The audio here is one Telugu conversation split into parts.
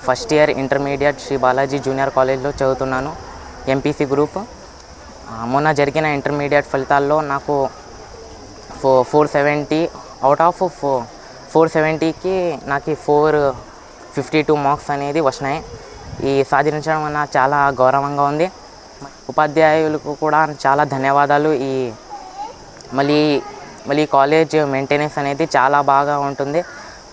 First year intermediate Shri Balaji junior కాలేజ్లో చదువుతున్నాను, ఎంపీసీ గ్రూప్. మొన్న జరిగిన ఇంటర్మీడియట్ ఫలితాల్లో నాకు 470 అవుట్ ఆఫ్ 470కి నాకు 452 మార్క్స్ అనేది వచ్చినాయి. ఈ సాధించడం వల్ల చాలా గౌరవంగా ఉంది. ఉపాధ్యాయులకు కూడా చాలా ధన్యవాదాలు. మళ్ళీ కాలేజ్ మెయింటెనెన్స్ అనేది చాలా బాగా ఉంటుంది.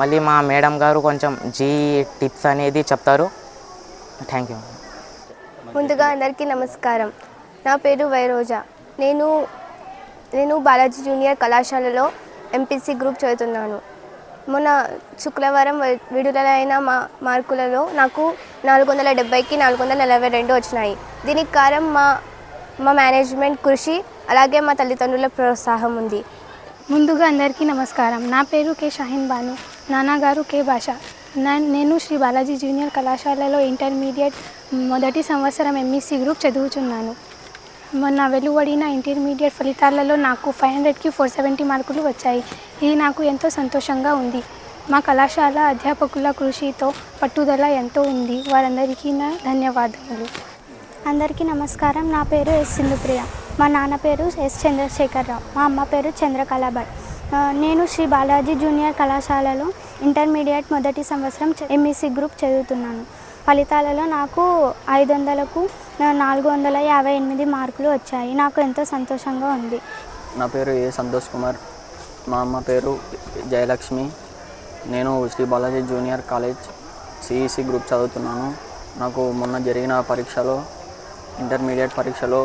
మళ్ళీ మా మేడం గారు కొంచెం టిప్స్ అనేది చెప్తారు. Thank you. ముందుగా అందరికీ నమస్కారం. నా పేరు వైరోజా. నేను బాలాజీ జూనియర్ కళాశాలలో ఎంపీసీ గ్రూప్ చదువుతున్నాను. మొన్న శుక్రవారం విడుదలైన మార్కులలో నాకు 470కి 442 వచ్చినాయి. దీనికి కారణం మా మేనేజ్మెంట్ కృషి, అలాగే మా తల్లిదండ్రుల ప్రోత్సాహం ఉంది. ముందుగా అందరికీ నమస్కారం. నా పేరు కే షాహీన్ బాను, నాన్నగారు కే భాష. నేను శ్రీ బాలాజీ జూనియర్ కళాశాలలో ఇంటర్మీడియట్ మొదటి సంవత్సరం ఎంఈసీ గ్రూప్ చదువుతున్నాను. మొన్న వెలువడిన ఇంటర్మీడియట్ ఫలితాలలో నాకు 500కి 470 మార్కులు వచ్చాయి. ఇది నాకు ఎంతో సంతోషంగా ఉంది. మా కళాశాల అధ్యాపకుల కృషితో పట్టుదల ఎంతో ఉంది. వారందరికీ నా ధన్యవాదములు. అందరికీ నమస్కారం. నా పేరు ఎస్ సింధుప్రియ. మా నాన్న పేరు ఎస్ చంద్రశేఖరరావు. మా అమ్మ పేరు చంద్రకళాబాయ్. నేను శ్రీ బాలాజీ జూనియర్ కళాశాలలో ఇంటర్మీడియట్ మొదటి సంవత్సరం ఎంఈసీ గ్రూప్ చదువుతున్నాను. ఫలితాలలో నాకు 500కు 458 మార్కులు వచ్చాయి. నాకు ఎంతో సంతోషంగా ఉంది. నా పేరు ఏ సంతోష్ కుమార్. మా అమ్మ పేరు జయలక్ష్మి. నేను Shri Balaji junior college CEC group చదువుతున్నాను. నాకు మొన్న జరిగిన పరీక్షలో ఇంటర్మీడియట్ పరీక్షలో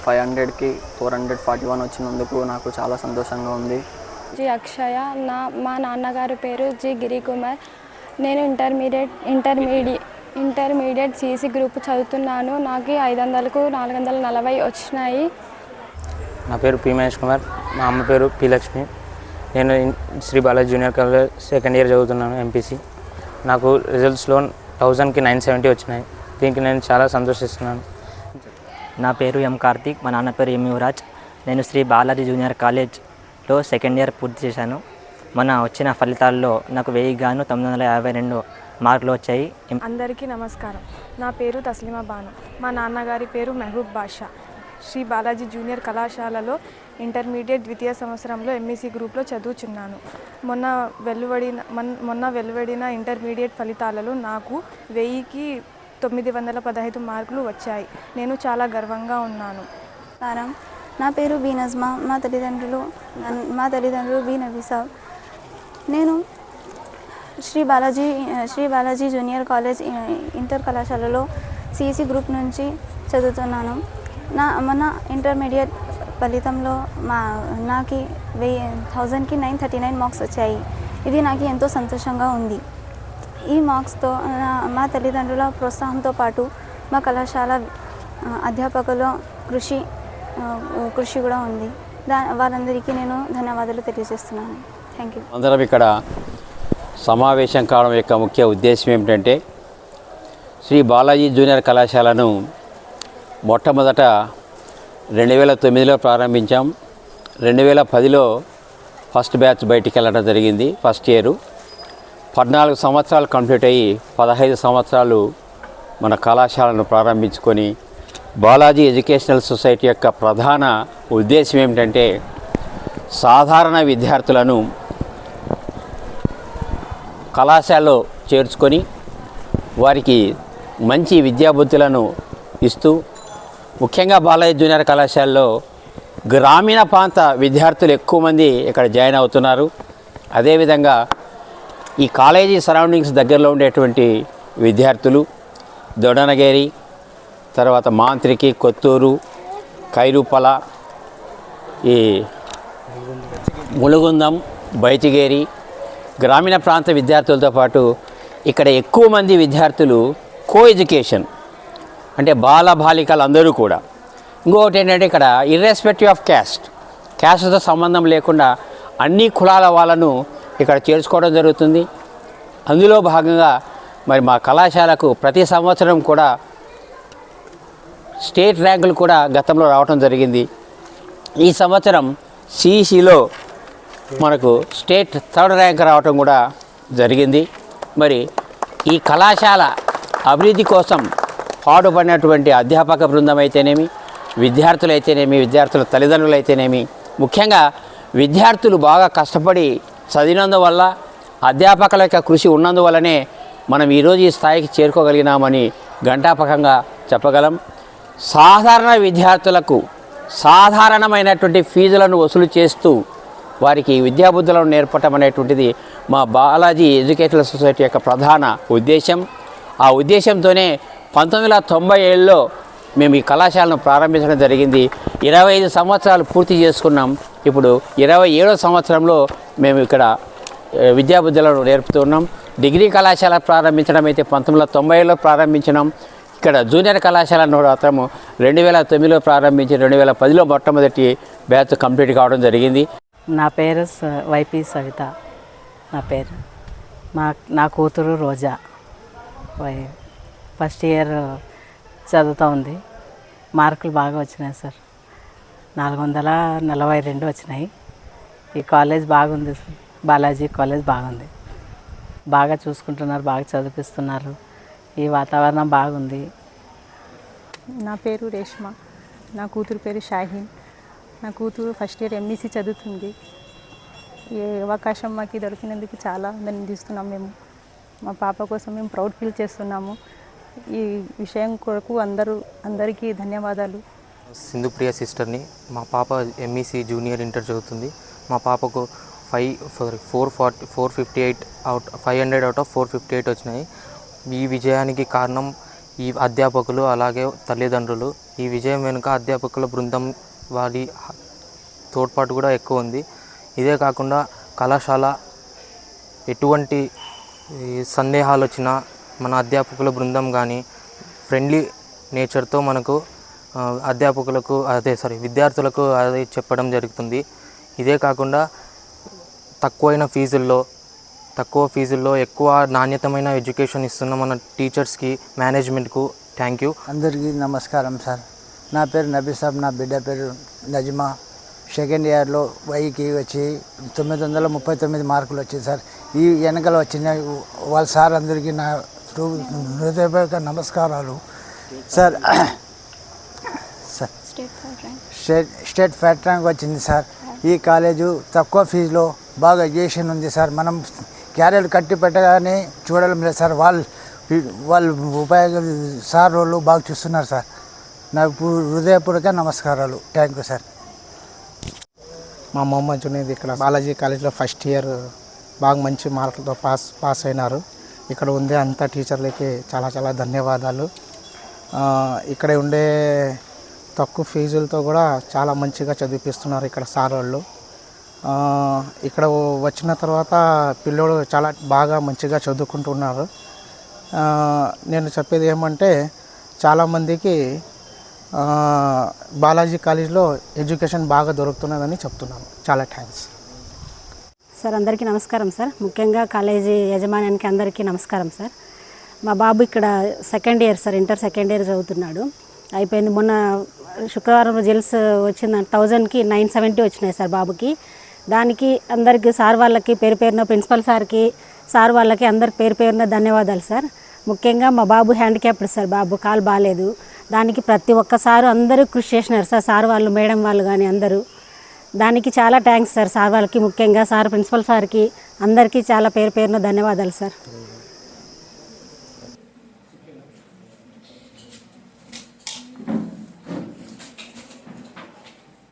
500కి 441 వచ్చినందుకు నాకు చాలా సంతోషంగా ఉంది. జి అక్షయ. మా నాన్నగారి పేరు జి గిరికుమార్. నేను ఇంటర్మీడియట్ సిఈసి గ్రూప్ చదువుతున్నాను. నాకు 500కు 440 వచ్చినాయి. నా పేరు పి మహేష్ కుమార్. మా అమ్మ పేరు పి లక్ష్మి. నేను Shri Balaji junior college second year చదువుతున్నాను, ఎంపీసీ. నాకు రిజల్ట్స్లో 1000కి 970 వచ్చినాయి. దీనికి నేను చాలా సంతోషిస్తున్నాను. నా పేరు ఎం కార్తీక్. మా నాన్న పేరు ఎం యువరాజ్. నేను శ్రీ బాలాజీ జూనియర్ కాలేజ్లో సెకండ్ ఇయర్ పూర్తి చేశాను. మొన్న వచ్చిన ఫలితాల్లో నాకు 1000కి గాను 952 మార్కులు వచ్చాయి. అందరికీ నమస్కారం. నా పేరు తస్లిమా బాను. మా నాన్నగారి పేరు మెహబూబ్ బాషా. శ్రీ బాలాజీ జూనియర్ కళాశాలలో ఇంటర్మీడియట్ ద్వితీయ సంవత్సరంలో ఎంఈసీ గ్రూప్లో చదువుచున్నాను. మొన్న వెలువడిన ఇంటర్మీడియట్ ఫలితాలలో నాకు 1000కి 915 మార్కులు వచ్చాయి. నేను చాలా గర్వంగా ఉన్నాను. నా పేరు బి నజ్మా. మా తల్లిదండ్రులు బి నబీసాబ్. నేను Shri Balaji junior college inter కళాశాలలో సిఈసి గ్రూప్ నుంచి చదువుతున్నాను. మొన్న ఇంటర్మీడియట్ ఫలితంలో నాకు 1000కి 939 మార్క్స్ వచ్చాయి. ఇది నాకు ఎంతో సంతోషంగా ఉంది. ఈ మార్క్స్తో మా తల్లిదండ్రుల ప్రోత్సాహంతో పాటు మా కళాశాల అధ్యాపకుల కృషి కూడా ఉంది. వారందరికీ నేను ధన్యవాదాలు తెలియజేస్తున్నాను. Thank you. అందరం ఇక్కడ సమావేశం కావడం యొక్క ముఖ్య ఉద్దేశం ఏమిటంటే, శ్రీ బాలాజీ జూనియర్ కళాశాలను మొట్టమొదట 2009లో ప్రారంభించాం. 2010లో ఫస్ట్ బ్యాచ్ బయటికి వెళ్ళడం జరిగింది. ఫస్ట్ ఇయరు 14 సంవత్సరాలు కంప్లీట్ అయ్యి 15 సంవత్సరాలు మన కళాశాలను ప్రారంభించుకొని బాలాజీ ఎడ్యుకేషనల్ సొసైటీ యొక్క ప్రధాన ఉద్దేశం ఏమిటంటే, సాధారణ విద్యార్థులను కళాశాలలో చేర్చుకొని వారికి మంచి విద్యాబుద్ధులను ఇస్తూ, ముఖ్యంగా బాలాజీ జూనియర్ కళాశాలలో గ్రామీణ ప్రాంత విద్యార్థులు ఎక్కువ మంది ఇక్కడ జాయిన్ అవుతున్నారు. అదేవిధంగా ఈ కాలేజీ సరౌండింగ్స్ దగ్గరలో ఉండేటువంటి విద్యార్థులు దొడనగేరి, తర్వాత మాంత్రికి, కొత్తూరు, కైరూపల, ఈ ములుగుందం, బైతిగేరి గ్రామీణ ప్రాంత విద్యార్థులతో పాటు ఇక్కడ ఎక్కువ మంది విద్యార్థులు కో ఎడ్యుకేషన్, అంటే బాల బాలికలు అందరూ కూడా. ఇంకొకటి ఏంటంటే, ఇక్కడ ఇర్రెస్పెక్టివ్ ఆఫ్ క్యాస్ట్తో సంబంధం లేకుండా అన్ని కులాల వాళ్ళను ఇక్కడ చేర్చుకోవడం జరుగుతుంది. అందులో భాగంగా మరి మా కళాశాలకు ప్రతి సంవత్సరం కూడా స్టేట్ ర్యాంకులు కూడా గతంలో రావడం జరిగింది. ఈ సంవత్సరం సిఈసిలో మనకు స్టేట్ 3rd ర్యాంక్ రావటం కూడా జరిగింది. మరి ఈ కళాశాల అభివృద్ధి కోసం పాటుపడినటువంటి అధ్యాపక బృందం అయితేనేమి, విద్యార్థులైతేనేమి, విద్యార్థుల తల్లిదండ్రులైతేనేమి, ముఖ్యంగా విద్యార్థులు బాగా కష్టపడి చదివినందువల్ల, అధ్యాపకుల యొక్క కృషి ఉన్నందువల్లనే మనం ఈరోజు ఈ స్థాయికి చేరుకోగలిగినామని ఘంటాపకంగా చెప్పగలం. సాధారణ విద్యార్థులకు సాధారణమైనటువంటి ఫీజులను వసూలు చేస్తూ వారికి విద్యాబుద్ధులను నేర్పటం అనేటువంటిది మా బాలాజీ ఎడ్యుకేషనల్ సొసైటీ యొక్క ప్రధాన ఉద్దేశం. ఆ ఉద్దేశంతోనే 1997లో మేము ఈ కళాశాలను ప్రారంభించడం జరిగింది. 25 సంవత్సరాలు పూర్తి చేసుకున్నాం. ఇప్పుడు 27వ సంవత్సరంలో మేము ఇక్కడ విద్యాబుద్ధులను నేర్పుతున్నాం. డిగ్రీ కళాశాల ప్రారంభించడం అయితే 1990లో ప్రారంభించినాం. ఇక్కడ జూనియర్ కళాశాలను మాత్రము 2009లో ప్రారంభించి 2010లో మొట్టమొదటి బ్యాచ్ కంప్లీట్ కావడం జరిగింది. నా పేరు వైపీ సవిత. నా కూతురు రోజా ఫస్ట్ ఇయర్ చదువుతూ ఉంది. మార్కులు బాగా వచ్చినాయి సార్, 442 వచ్చినాయి. ఈ కాలేజ్ బాగుంది సార్, బాలాజీ కాలేజ్ బాగుంది. బాగా చూసుకుంటున్నారు, బాగా చదివిస్తున్నారు. ఈ వాతావరణం బాగుంది. నా పేరు రేష్మ, నా కూతురు పేరు షాహీన్. నా కూతురు ఫస్ట్ ఇయర్ ఎంఈసీ చదువుతుంది. ఈ అవకాశం మాకు దొరికినందుకు చాలా ఆనందిస్తున్నాం. మేము మా పాప కోసం మేము ప్రౌడ్ ఫీల్ చేస్తున్నాము. ఈ విషయం కొరకు అందరికీ ధన్యవాదాలు. సింధుప్రియ సిస్టర్ని. మా పాప ఎంఈసీ జూనియర్ ఇంటర్ చదువుతుంది. మా పాపకు 500 అవుట్ ఆఫ్ 458 వచ్చినాయి. ఈ విజయానికి కారణం ఈ అధ్యాపకులు అలాగే తల్లిదండ్రులు. ఈ విజయం వెనుక అధ్యాపకుల బృందం వారి తోడ్పాటు కూడా ఎక్కువ ఉంది. ఇదే కాకుండా కళాశాల ఎటువంటి సందేహాలు వచ్చినా మన అధ్యాపకుల బృందం కానీ ఫ్రెండ్లీ నేచర్తో మనకు విద్యార్థులకు అదే చెప్పడం జరుగుతుంది. ఇదే కాకుండా తక్కువ ఫీజుల్లో ఎక్కువ నాణ్యతమైన ఎడ్యుకేషన్ ఇస్తున్న మన టీచర్స్కి, మేనేజ్మెంట్కు థ్యాంక్ యూ. అందరికీ నమస్కారం సార్. నా పేరు నబీ సాబ్, నా బిడ్డ పేరు నజ్మా. సెకండ్ ఇయర్లో వైకి వచ్చి 939 మార్కులు వచ్చాయి సార్. ఈ వెనకల వచ్చిన వాళ్ళ సార్ అందరికీ నా హృదయపూర్వక నమస్కారాలు సార్. స్టేట్ ఫస్ట్ ర్యాంక్ వచ్చింది సార్. ఈ కాలేజు తక్కువ ఫీజులో బాగా ఎడ్యుకేషన్ ఉంది సార్. మనం క్యారియర్ కట్టి పెట్టగానే చూడడం లేదు సార్. వాళ్ళు ఉపయోగాలు సార్ వాళ్ళు బాగా చూస్తున్నారు సార్. నాకు హృదయపూర్వక నమస్కారాలు. Thank you sir. మా మొహమ్మద్ జునేద్ ఇక్కడ బాలాజీ కాలేజ్లో ఫస్ట్ ఇయర్ బాగా మంచి మార్కులతో పాస్ అయినారు. ఇక్కడ ఉండే అంతా టీచర్లకి చాలా చాలా ధన్యవాదాలు. ఇక్కడ ఉండే తక్కువ ఫీజులతో కూడా చాలా మంచిగా చదివిపిస్తున్నారు ఇక్కడ సార్ వాళ్ళు. ఇక్కడ వచ్చిన తర్వాత పిల్లోడు చాలా బాగా మంచిగా చదువుకుంటున్నారు. నేను చెప్పేది ఏమంటే చాలామందికి బాలాజీ కాలేజ్లో ఎడ్యుకేషన్ బాగా దొరుకుతున్నదని చెప్తున్నాను. చాలా థ్యాంక్స్ సార్. అందరికీ నమస్కారం సార్. ముఖ్యంగా కాలేజీ యజమాన్యానికి అందరికీ నమస్కారం సార్. మా బాబు ఇక్కడ second year sir, inter second year చదువుతున్నాడు. అయిపోయింది. మొన్న శుక్రవారం రిజల్ట్స్ వచ్చింది. 1000కి 970 వచ్చినాయి సార్ బాబుకి. దానికి అందరికీ సార్ వాళ్ళకి పేరున ప్రిన్సిపల్ సార్కి, సార్ వాళ్ళకి అందరికి పేరున ధన్యవాదాలు సార్. ముఖ్యంగా మా బాబు హ్యాండిక్యాప్డ్ సార్, బాబు కాలు బాగాలేదు. దానికి ప్రతి ఒక్కసారి అందరూ కృషి చేసినారు సార్, సార్ వాళ్ళు, మేడం వాళ్ళు కానీ అందరూ. దానికి చాలా థ్యాంక్స్ సార్. సార్ వాళ్ళకి, ముఖ్యంగా సార్ ప్రిన్సిపల్ సార్కి అందరికీ చాలా పేరున ధన్యవాదాలు సార్.